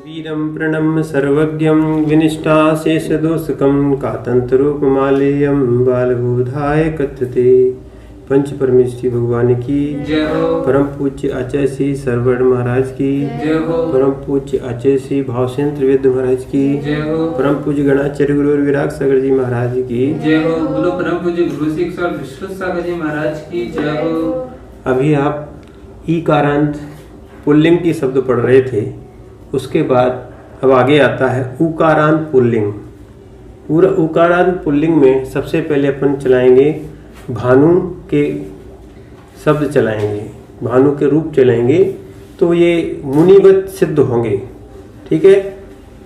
वीरं प्रणम्य सर्वज्ञं विनिष्टाशेषदोषकं कातंतरूपमालेयं बालबोधाय कथ्यते। पंच परमेश्वरी भगवान की जय हो। परम पूज्य आचार्य श्री सरवर्ण महाराज की जय हो। परम पूज्य आचार्य श्री भावसेन त्रिवेद महाराज की जय हो। परम पूज्य गणाचार्य गुरु विराग सागर जी महाराज की जय हो। बोलो परम पूज्य गुरु शिक्षा विश्व सागर जी महाराज की जय हो। अभी आप ई कारांत पुल्लिंग की शब्द पढ़ रहे थे, उसके बाद अब आगे आता है उकारांत पुल्लिंग। पूरा उकारांत पुल्लिंग में सबसे पहले अपन चलाएंगे भानु के शब्द चलाएंगे, भानु के रूप चलाएंगे, तो ये मुनिवत सिद्ध होंगे। ठीक है,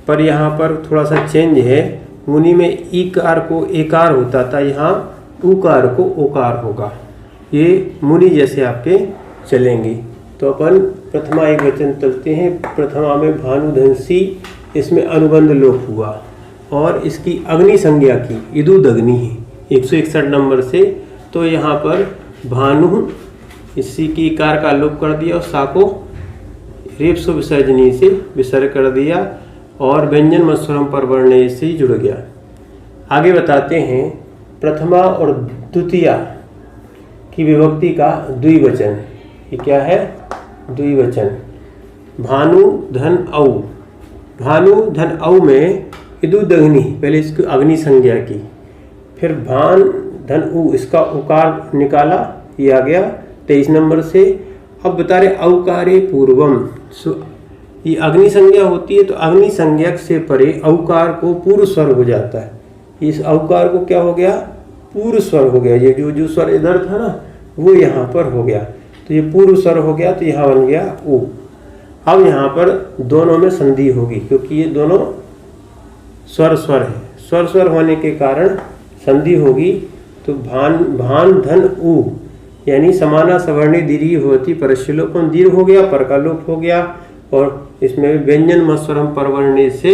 पर यहाँ पर थोड़ा सा चेंज है। मुनि में ईकार को एकार होता था, यहाँ उकार को ओकार होगा। ये मुनि जैसे आपके चलेंगे। तो अपन प्रथमा एक वचन चलते हैं। प्रथमा में भानुधंसी, इसमें अनुबंध लोप हुआ और इसकी अग्नि संज्ञा की इदुदग्नि है 161 नंबर से। तो यहाँ पर भानु इसी की कार का लोप कर दिया और सा को रेपसो विसर्जनी से विसर्ग कर दिया और व्यंजन मत्स्वरम पर वर्ण से जुड़ गया। आगे बताते हैं प्रथमा और द्वितीया की विभक्ति का द्विवचन। ये क्या है? द्विवचन। भानु धन औ, भानु धन औ में इदुदग्नि, पहले इसकी अग्नि संज्ञा की, फिर भान धन उ, इसका उकार निकाला, ये आ गया 23 नंबर से। अब बता रहे औकारे पूर्वम, ये अग्नि संज्ञा होती है तो अग्नि संज्ञा से परे औकार को पूर्व स्वर हो जाता है। इस औकार को क्या हो गया? पूर्व स्वर हो गया। ये जो स्वर इधर था ना, वो यहाँ पर हो गया, तो ये पूर्व स्वर हो गया, तो यहाँ बन गया उ। अब यहाँ पर दोनों में संधि होगी क्योंकि ये दोनों स्वर है। स्वर होने के कारण संधि होगी। तो भान धन उ यानी समाना सवर्णी दीर्घ होती, परस्लोपन दीर्घ हो गया, पर का लोप हो गया और इसमें व्यंजन मत्स्वरम परवर्णे से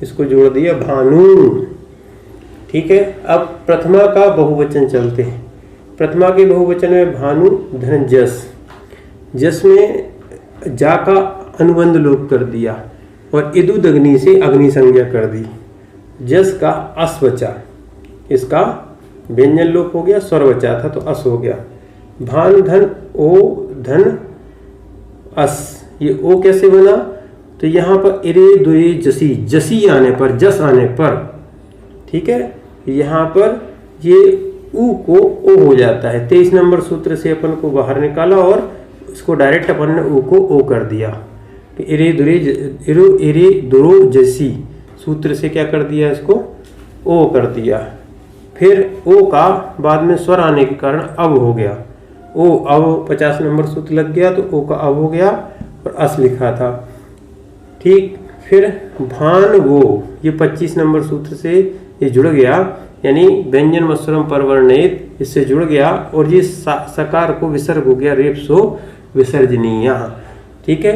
इसको जोड़ दिया भानु। ठीक है, अब प्रथमा का बहुवचन चलते हैं। प्रथमा के बहुवचन में भानु धन जस, जस में जा का अनुबंध लोप कर दिया और इदुदग्नि से अग्नि संज्ञा कर दी। जस का अस बचा, इसका व्यंजन लोप हो गया, स्वर बचा था तो अस हो गया। भान धन ओ धन अस, ये ओ कैसे बना? तो यहाँ पर इरे दुए जसी, जसी आने पर, जस आने पर, ठीक है, यहाँ पर ये उ को ओ हो जाता है। 23 नंबर सूत्र से अपन को बाहर निकाला और इसको डायरेक्ट अपन ने उ को ओ कर दिया। तो इरे दुरो जसी सूत्र से क्या कर दिया? इसको ओ कर दिया। फिर ओ का बाद में स्वर आने के कारण अब हो गया ओ, अब 50 नंबर सूत्र लग गया तो ओ का अब हो गया और अस लिखा था। ठीक, फिर भान वो, ये 25 नंबर सूत्र से ये जुड़ गया, यानी व्यंजन मत्स्वरम परवर्णित, इससे जुड़ गया और ये सकार को विसर्ग हो गया, रेपसो विसर्जनीय। ठीक है,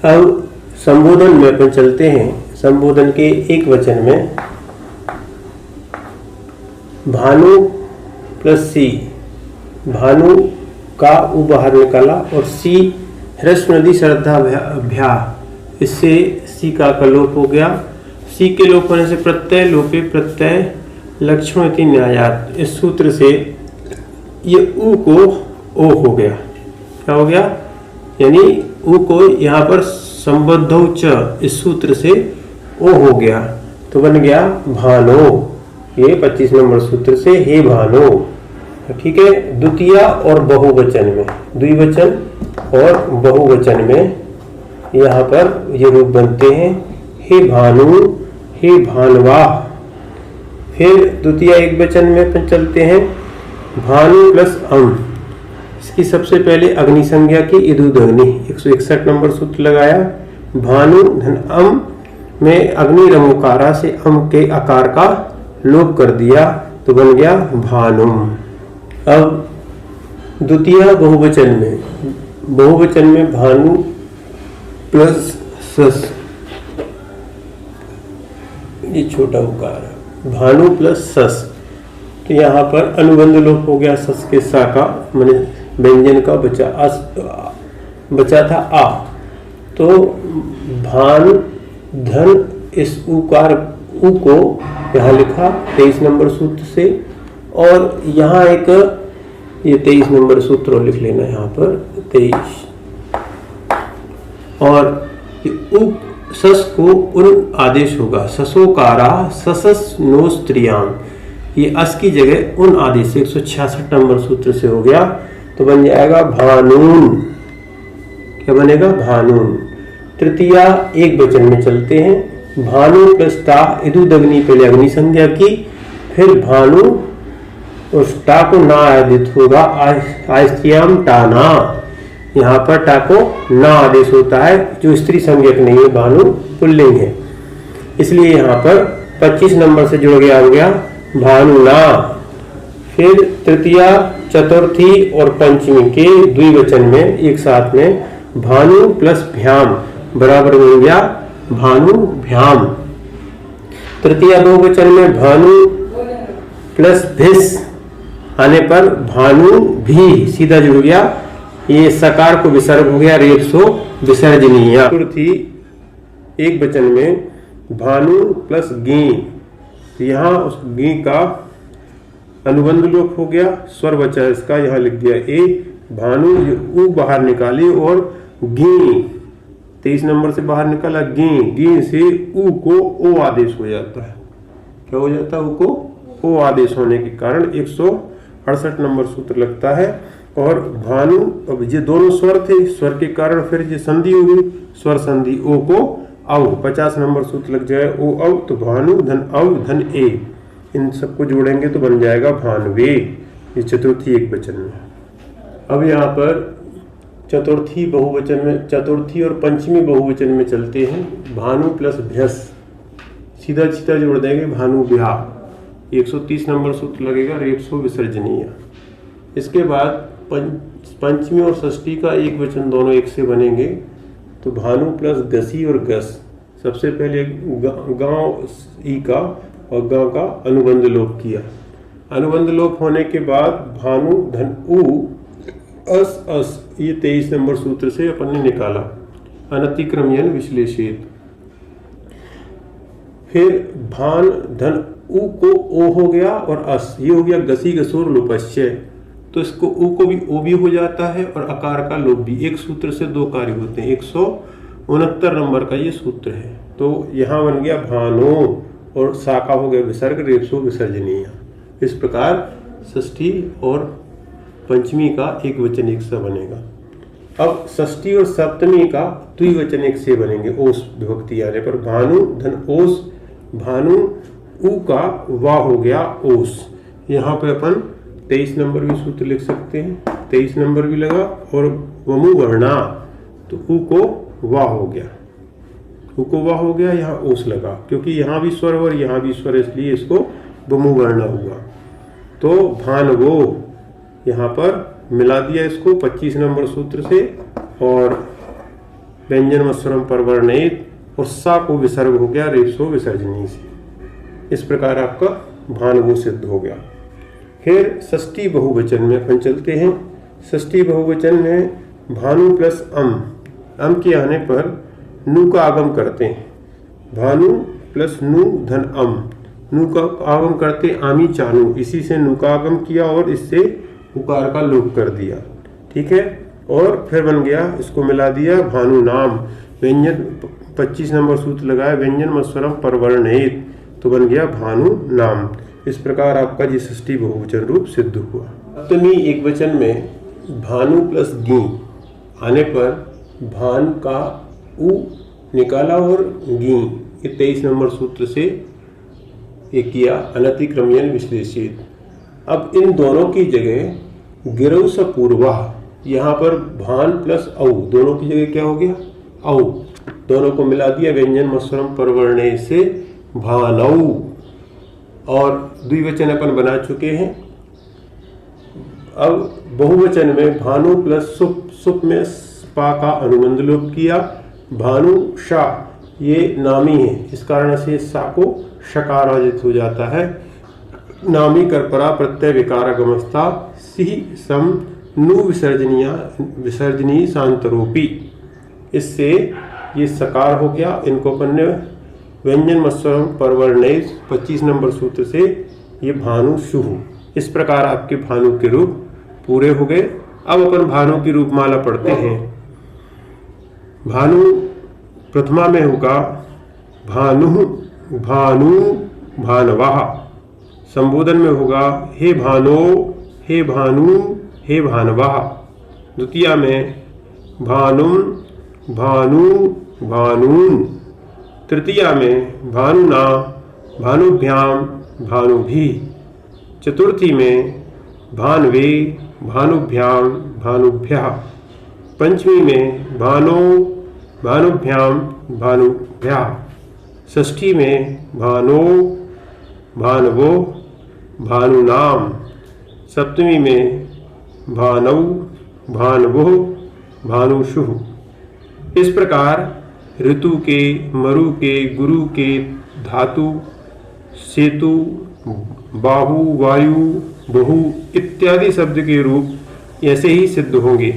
अब संबोधन में अपन चलते हैं। संबोधन के एक वचन में भानु प्लस सी, भानु का उ बाहर निकाला और सी ह्रस्व नदी श्रद्धा भ्या, इससे सी का लोप हो गया। सी के लोप होने से प्रत्यय लोपे प्रत्यय लक्षण इति न्यायात, इस सूत्र से ये उ को ओ हो गया। क्या हो गया? यानी उ को यहाँ पर संबद्धौ च, इस सूत्र से ओ हो गया, तो बन गया भानो। ये 25 नंबर सूत्र से हे भानो। ठीक है, द्वितीया और बहुवचन में, द्विवचन और बहुवचन में यहाँ पर ये रूप बनते हैं हे भानु, हे भानवा। फिर द्वितीय एक वचन में अपन चलते हैं भानु प्लस अम, इसकी सबसे पहले अग्नि संज्ञा की इदुदग्नि, 161 नंबर सूत्र लगाया। भानु धन अम में अग्नि रमोकारा से अम के आकार का लोप कर दिया, तो बन गया भानुम। अब द्वितीय बहुवचन में भानु प्लस सस, ये छोटा उकार है, भानु प्लस सस, तो यहाँ पर अनुबंध लोप हो गया, सस के सा का, मैंने व्यंजन का बचा था आ, तो भान धन इस उकार उ को यहाँ लिखा 23 नंबर सूत्र से, और यहाँ एक ये 23 नंबर सूत्र लिख लेना यहाँ पर 23, और उ सस को उन आदेश होगा ससोकारा ससस नो स्त्रियाम, ये अस की जगह उन आदेश से 166 नंबर सूत्र से हो गया, तो बन जाएगा भानून। क्या बनेगा? भानून। तृतीया एक वचन में चलते हैं। भानु प्लस टा इदुदग्नि, पहले अग्नि संज्ञा की, फिर भानु उस टा को ना आदित होगा आस्त्रियाम टाना, यहाँ पर टा को ना आदेश होता है जो स्त्री संज्ञक नहीं है, भानु पुल्लिंग है, इसलिए यहाँ पर 25 नंबर से जुड़ गया, हो गया भानुना। फिर तृतीया चतुर्थी और पंचमी के द्विवचन में एक साथ में भानु प्लस भ्याम बराबर हो गया भानु भ्याम। तृतीया बहुवचन में भानु प्लस भिस आने पर भानु भी सीधा जुड़ गया, ये सकार को विसर्ग हो गया रेपसो विसर्जनीय। चतुर्थी एक वचन में भानु प्लस गी, तो यहाँ उस गी का अनुबंध लोप हो गया, स्वर बचा इसका, यहाँ लिख दिया ए, भानु उ बाहर निकाली और गी 23 नंबर से बाहर निकाला, गी से उ को ओ आदेश हो जाता है। क्या हो जाता है? उ को ओ आदेश होने के कारण 168 नंबर सूत्र लगता है। और भानु, अब ये दोनों स्वर थे, स्वर के कारण फिर ये संधि होगी, स्वर संधि ओ को औ 50 नंबर सूत्र लग जाए ओ औ, तो भानु धन औ धन ए, इन सबको जोड़ेंगे तो बन जाएगा भानवे, ये चतुर्थी एक वचन में। अब यहाँ पर चतुर्थी बहुवचन में, चतुर्थी और पंचमी बहुवचन में चलते हैं। भानु प्लस भ्यस सीधा सीधा जोड़ देंगे भानु ब्याह, 130 नंबर सूत्र लगेगा रेपसो विसर्जनीय। इसके बाद पंचमी और षष्ठी का एक वचन दोनों एक से बनेंगे, तो भानु प्लस गसी और गस, सबसे पहले गांव ई का और गांव का अनुबंध लोप किया, अनुबंध लोप होने के बाद भानु धन उ अस अस, ये 23 नंबर सूत्र से अपन ने निकाला, अनतिक्रमयन विश्लेषित। फिर भान धन उ को ओ हो गया और अस, ये हो गया गसी गसोर लोपश्चय, तो इसको उ को भी ओ भी हो जाता है और अकार का लोप भी, एक सूत्र से दो कार्य होते हैं, 169 नंबर का ये सूत्र है। तो यहाँ बन गया भानो और साका हो गया विसर्ग रेपसो विसर्जनीय। इस प्रकार षष्ठी और पंचमी का एक वचन एक सा बनेगा। अब षष्ठी और सप्तमी का द्विवचन एक से बनेंगे ओस विभक्ति आने पर, भानु धन ओस, भानु उ का वा हो गया ओस, यहाँ पे अपन 23 नंबर भी सूत्र लिख सकते हैं, 23 नंबर भी लगा, और वमु वर्णा, तो उ को वा हो गया, उ को वा हो गया, यहाँ ओस लगा, क्योंकि यहाँ भी स्वर और यहाँ भी स्वर, इसलिए इसको वमु वर्णा हुआ। तो भानवो यहाँ पर मिला दिया इसको 25 नंबर सूत्र से, और व्यंजन स्वरम पर वर्णित, और सा को विसर्ग हो गया रेपसो विसर्जनी से। इस प्रकार आपका भानवो सिद्ध हो गया। फिर षष्ठी बहुवचन में अपन चलते हैं। षष्ठी बहुवचन में भानु प्लस अम के आने पर नु का आगम करते हैं, भानु प्लस नु धन अम, नु का आगम करते आमी चानु, इसी से नु का आगम किया और इससे उकार का लोप कर दिया, ठीक है। और फिर बन गया, इसको मिला दिया भानु नाम, व्यंजन 25 नंबर सूत्र लगाया, व्यंजन मस्वरम परवर्णित, तो बन गया भानु नाम। इस प्रकार आपका ये षष्ठी बहुवचन रूप सिद्ध हुआ। सप्तमी एक वचन में भानु प्लस गी आने पर भान का उ निकाला और गी, ये 23 नंबर सूत्र से एक किया, अनतिक्रमयन विश्लेषित। अब इन दोनों की जगह गिरौ स पूर्वा, यहाँ पर भान प्लस औ, दोनों की जगह क्या हो गया औ, दोनों को मिला दिया, व्यंजन मस्वरम परवर्णे से भानौ, और द्विवचन अपन बना चुके हैं। अब बहुवचन में भानु प्लस सुप, सुप में स्पा का अनुबंध लोप किया, भानु शा, ये नामी है, इस कारण से सा को शकार आदित हो जाता है, नामी करपरा प्रत्यय विकार गमस्ता सी सम नु विसर्जनीय शांतरूपी। इससे ये सकार हो गया। इनको अपन ने व्यंजन मत्स्वरम परवर्णय 25 नंबर सूत्र से ये भानु शुहु, इस प्रकार आपके भानु के रूप पूरे हो गए। अब अपन भानु की रूपमाला पढ़ते हैं। भानु प्रथमा में होगा भानु भानु भानवः, संबोधन में होगा हे भानो हे भानु हे भानवः। द्वितीया में भानुम भानु भानून। तृतीया में भानुना भानुभ्याम भानुभी। चतुर्थी में भानवे भानुभ्याम भानुभ्यः। पंचमी में भानो भानुभ्याम भानुभ्यः। षष्ठी में भानो भानवो भानुनाम। सप्तमी में भानौ भानवो भानुषुः। इस प्रकार ऋतु के, मरु के, गुरु के, धातु, सेतु, बाहु, वायु, बहु इत्यादि शब्द के रूप ऐसे ही सिद्ध होंगे।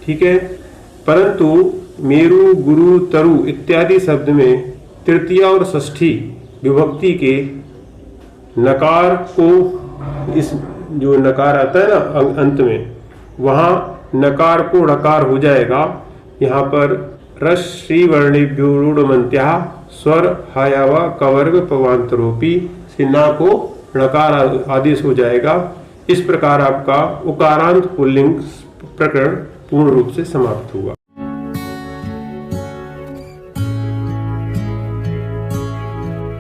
ठीक है, परंतु मेरु, गुरु, तरु इत्यादि शब्द में तृतीया और षष्ठी विभक्ति के नकार को, इस जो नकार आता है ना अंत में, वहाँ नकार को ड़कार हो जाएगा। यहाँ पर रस श्री वर्णेभ्यो रूढ़मन्त्या स्वर हायावा कवर्ग पवांतरोपी से ना को णकार आदेश हो जाएगा। इस प्रकार आपका उकारांत पुल्लिंग प्रकरण पूर्ण रूप से समाप्त हुआ।